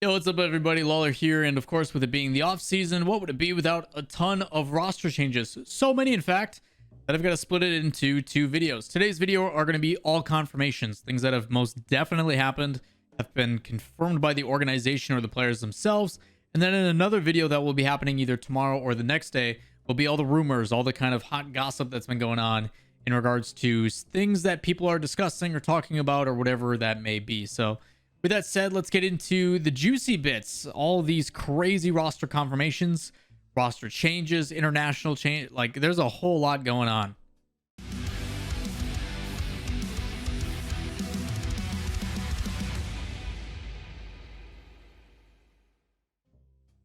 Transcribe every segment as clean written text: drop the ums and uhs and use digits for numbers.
Yo, what's up, everybody? Lawler here, and of course, with it being the off season, what would it be without a ton of roster changes? So many, in fact, that I've got to split it into two videos. Today's video are going to be all confirmations, things that have most definitely happened, have been confirmed by the organization or the players themselves. And then in another video that will be happening either tomorrow or the next day will be all the rumors, all the kind of hot gossip that's been going on in regards to things that people are discussing or talking about or whatever that may be. So with that said, let's get into the juicy bits. All these crazy roster confirmations, roster changes, international change. Like, there's a whole lot going on.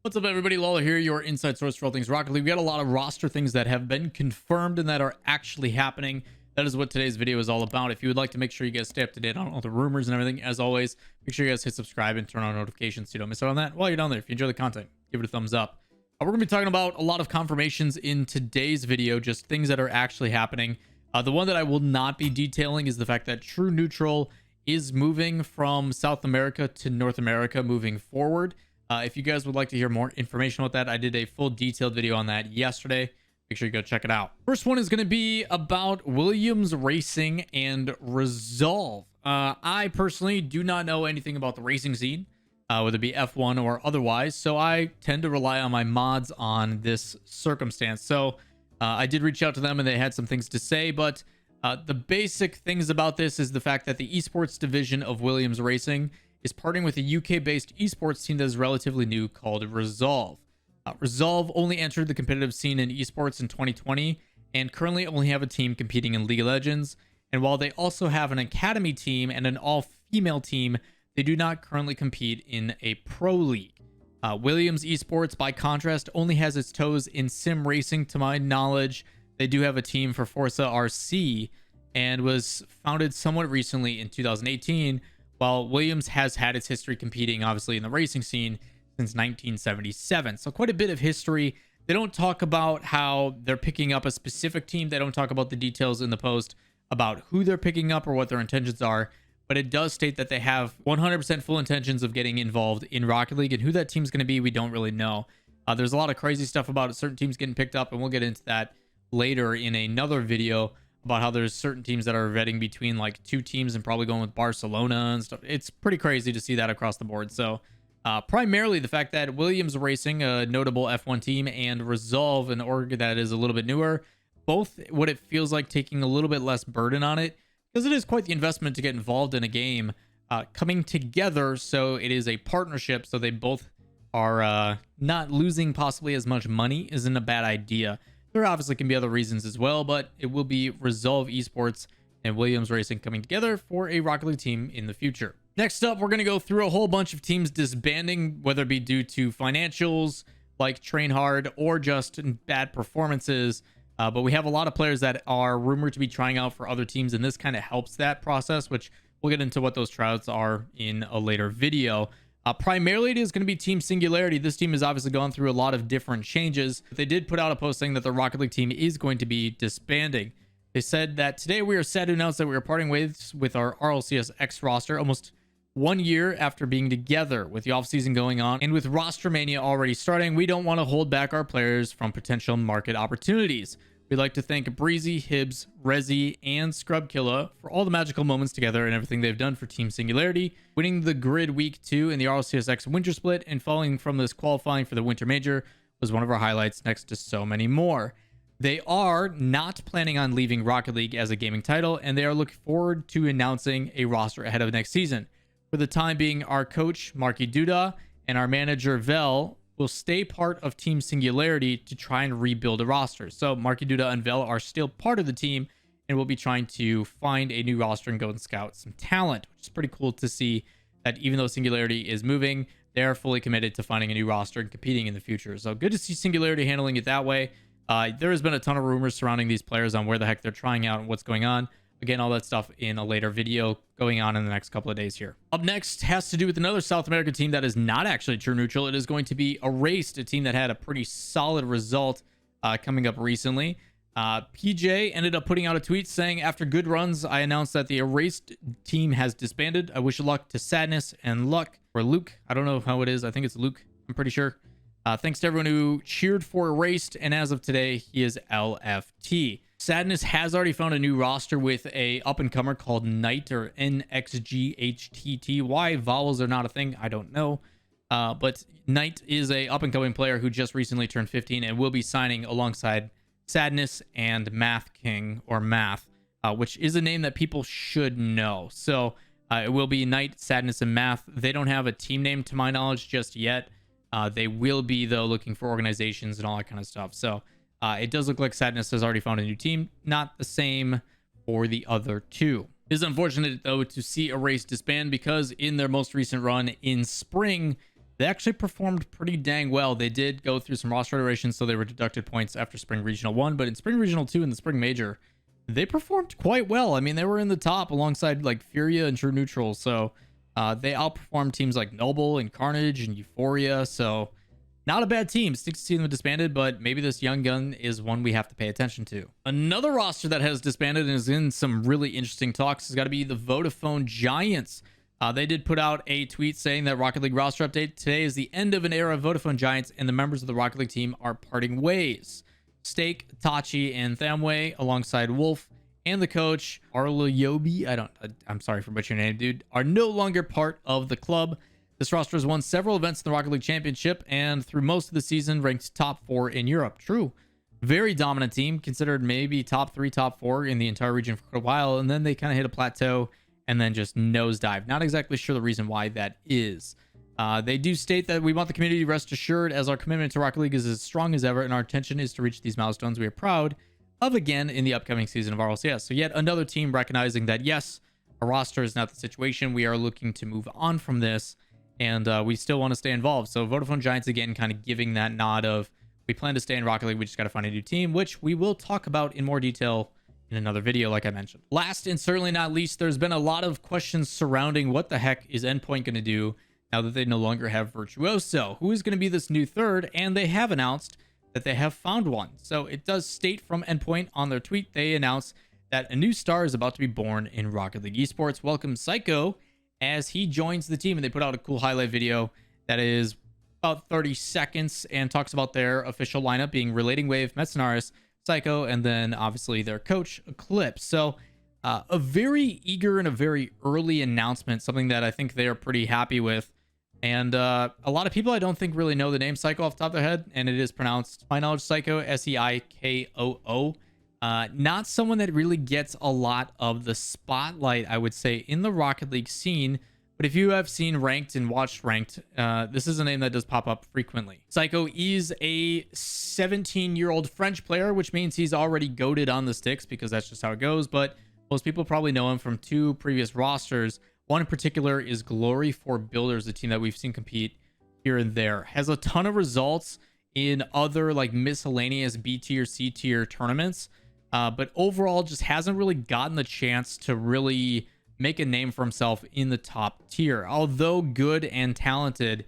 What's up, everybody? Lawler here, your inside source for all things Rocket League. We got a lot of roster things that have been confirmed and that are actually happening. That is what today's video is all about. If you would like to make sure you guys stay up to date on all the rumors and everything, as always, make sure you guys hit subscribe and turn on notifications so you don't miss out on that. While you're down there, if you enjoy the content, give it a thumbs up. We're going to be talking about a lot of confirmations in today's video, just things that are actually happening. The one that I will not be detailing is the fact that True Neutral is moving from South America to North America moving forward. If you guys would like to hear more information about that, I did a full detailed video on that yesterday. Make sure you go check it out. First one is going to be about Williams Racing and Resolve. I personally do not know anything about the racing scene, whether it be F1 or otherwise, so I tend to rely on my mods on this circumstance. So I did reach out to them and they had some things to say, but the basic things about this is the fact that the esports division of Williams Racing is partnering with a UK-based esports team that is relatively new called Resolve. Resolve only entered the competitive scene in esports in 2020 and currently only have a team competing in League of Legends. And while they also have an academy team and an all-female team, they do not currently compete in a pro league. Williams Esports, by contrast, only has its toes in sim racing to my knowledge. They do have a team for Forza RC and was founded somewhat recently in 2018, while Williams has had its history competing, obviously, in the racing scene since 1977. So quite a bit of history. They don't talk about how they're picking up a specific team. They don't talk about the details in the post about who they're picking up or what their intentions are. But it does state that they have 100% full intentions of getting involved in Rocket League. And who that team's going to be, we don't really know. There's a lot of crazy stuff about certain teams getting picked up. And we'll get into that later in another video about how there's certain teams that are vetting between like two teams and probably going with Barcelona and stuff. It's pretty crazy to see that across the board. So primarily the fact that Williams Racing, a notable F1 team, and Resolve, an org that is a little bit newer, both what it feels like taking a little bit less burden on it, because it is quite the investment to get involved in a game, coming together. So it is a partnership, so they both are not losing possibly as much money isn't a bad idea. There obviously can be other reasons as well, but it will be Resolve Esports and Williams Racing coming together for a Rocket League team in the future. Next up, we're going to go through a whole bunch of teams disbanding, whether it be due to financials, like Train Hard, or just bad performances. But we have a lot of players that are rumored to be trying out for other teams, and this kind of helps that process, which we'll get into what those tryouts are in a later video. Primarily, it is going to be Team Singularity. This team has obviously gone through a lot of different changes. They did put out a post saying that the Rocket League team is going to be disbanding. They said that today we are sad to announce that we are parting ways with our RLCS X roster almost 1 year after being together. With the offseason going on and with roster mania already starting, we don't want to hold back our players from potential market opportunities. We'd like to thank Breezy, Hibbs, Rezi, and Scrubkilla for all the magical moments together and everything they've done for Team Singularity. Winning the grid week 2 in the RLCS X winter split and following from this qualifying for the winter major was one of our highlights, next to so many more. They are not planning on leaving Rocket League as a gaming title, and they are looking forward to announcing a roster ahead of next season. For the time being, our coach, Marky Duda, and our manager, Vel, will stay part of Team Singularity to try and rebuild a roster. So Marky Duda and Vel are still part of the team and will be trying to find a new roster and go and scout some talent, which is pretty cool to see that even though Singularity is moving, they're fully committed to finding a new roster and competing in the future. So good to see Singularity handling it that way. There has been a ton of rumors surrounding these players on where the heck they're trying out and what's going on. Again, all that stuff in a later video going on in the next couple of days here. Up next has to do with another South American team that is not actually True Neutral. It is going to be Erased, a team that had a pretty solid result coming up recently. PJ ended up putting out a tweet saying, after good runs, I announced that the Erased team has disbanded. I wish luck to Sadness and Luck, or Luke. I don't know how it is. I think it's Luke. I'm pretty sure. Thanks to everyone who cheered for Erased, and as of today, he is LFT. Sadness has already found a new roster with a up-and-comer called Knight, or NXGHTT. Why vowels are not a thing, I don't know. But Knight is a up-and-coming player who just recently turned 15 and will be signing alongside Sadness and Math King, or Math, which is a name that people should know. So it will be Knight, Sadness, and Math. They don't have a team name to my knowledge just yet. They will be, though, looking for organizations and all that kind of stuff. So it does look like Sadness has already found a new team. Not the same for the other two. It is unfortunate, though, to see Erased disband, because in their most recent run in spring, they actually performed pretty dang well. They did go through some roster iterations, so they were deducted points after Spring Regional 1, but in Spring Regional 2 and the Spring Major, they performed quite well. I mean, they were in the top alongside like Furia and True Neutral, so they outperformed teams like Noble and Carnage and Euphoria, so not a bad team. Stinks to see them disbanded, but maybe this young gun is one we have to pay attention to. Another roster that has disbanded and is in some really interesting talks has got to be the Vodafone Giants. They did put out a tweet saying that Rocket League roster update. Today is the end of an era of Vodafone Giants, and the members of the Rocket League team are parting ways. Stake, Tachi, and Thamway, alongside Wolf and the coach, RLEsports, I'm sorry for butchering your name, dude, are no longer part of the club. This roster has won several events in the Rocket League Championship, and through most of the season ranked top 4 in Europe. True. Very dominant team, considered maybe top 3, top 4 in the entire region for a while, and then they kind of hit a plateau and then just nosedive. Not exactly sure the reason why that is. They do state that we want the community rest assured, as our commitment to Rocket League is as strong as ever, and our intention is to reach these milestones we are proud of again in the upcoming season of RLCS. So yet another team recognizing that, yes, a roster is not the situation. We are looking to move on from this, and we still want to stay involved. So Vodafone Giants, again, kind of giving that nod of, we plan to stay in Rocket League, we just got to find a new team, which we will talk about in more detail in another video, like I mentioned. Last and certainly not least, there's been a lot of questions surrounding what the heck is Endpoint going to do now that they no longer have Virtuoso. Who is going to be this new third? And they have announced that they have found one. So it does state from Endpoint on their tweet, they announced that a new star is about to be born in Rocket League Esports. Welcome Psycho as he joins the team, and they put out a cool highlight video that is about 30 seconds and talks about their official lineup being Relating Wave, Metzenaris, Psycho, and then obviously their coach, Eclipse. So a very eager and a very early announcement, something that I think they are pretty happy with. And a lot of people I don't think really know the name Psycho off the top of their head, and it is pronounced, to my knowledge, Psycho, S-E-I-K-O-O. Not someone that really gets a lot of the spotlight, I would say, in the Rocket League scene. But if you have seen Ranked and watched Ranked, this is a name that does pop up frequently. Psycho is a 17-year-old French player, which means he's already goated on the sticks, because that's just how it goes. But most people probably know him from 2 previous rosters. One in particular is Glory for Builders, a team that we've seen compete here and there. Has a ton of results in other like miscellaneous B tier, C tier tournaments. But overall just hasn't really gotten the chance to really make a name for himself in the top tier. Although good and talented,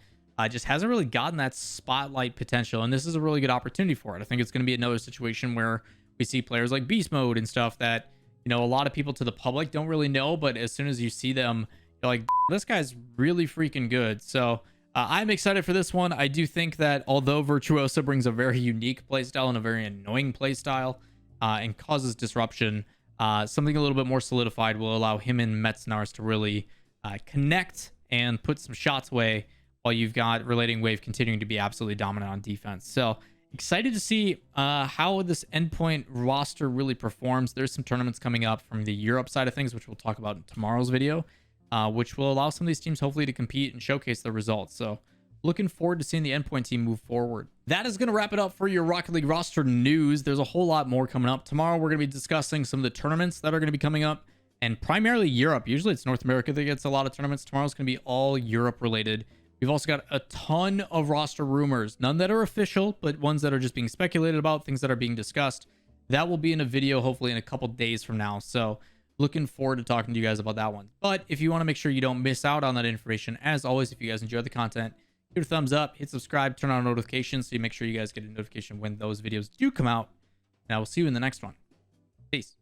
just hasn't really gotten that spotlight potential, and this is a really good opportunity for it. I think it's going to be another situation where we see players like Beast Mode and stuff that, you know, a lot of people to the public don't really know, but as soon as you see them, you're like, this guy's really freaking good. So I'm excited for this one. I do think that although Virtuoso brings a very unique playstyle and a very annoying playstyle and causes disruption, something a little bit more solidified will allow him and Metzenaris to really connect and put some shots away, while you've got Relating Wave continuing to be absolutely dominant on defense. So excited to see how this Endpoint roster really performs. There's some tournaments coming up from the Europe side of things, which we'll talk about in tomorrow's video, which will allow some of these teams hopefully to compete and showcase their results. So looking forward to seeing the Endpoint team move forward. That is going to wrap it up for your Rocket League roster news. There's a whole lot more coming up. Tomorrow we're going to be discussing some of the tournaments that are going to be coming up, and primarily Europe. Usually it's North America that gets a lot of tournaments. Tomorrow's going to be all Europe related. We've also got a ton of roster rumors, none that are official, but ones that are just being speculated about, things that are being discussed. That will be in a video hopefully in a couple days from now. So looking forward to talking to you guys about that one. But if you want to make sure you don't miss out on that information, as always, if you guys enjoy the content, give it a thumbs up, hit subscribe, turn on notifications so you make sure you guys get a notification when those videos do come out. And I will see you in the next one. Peace.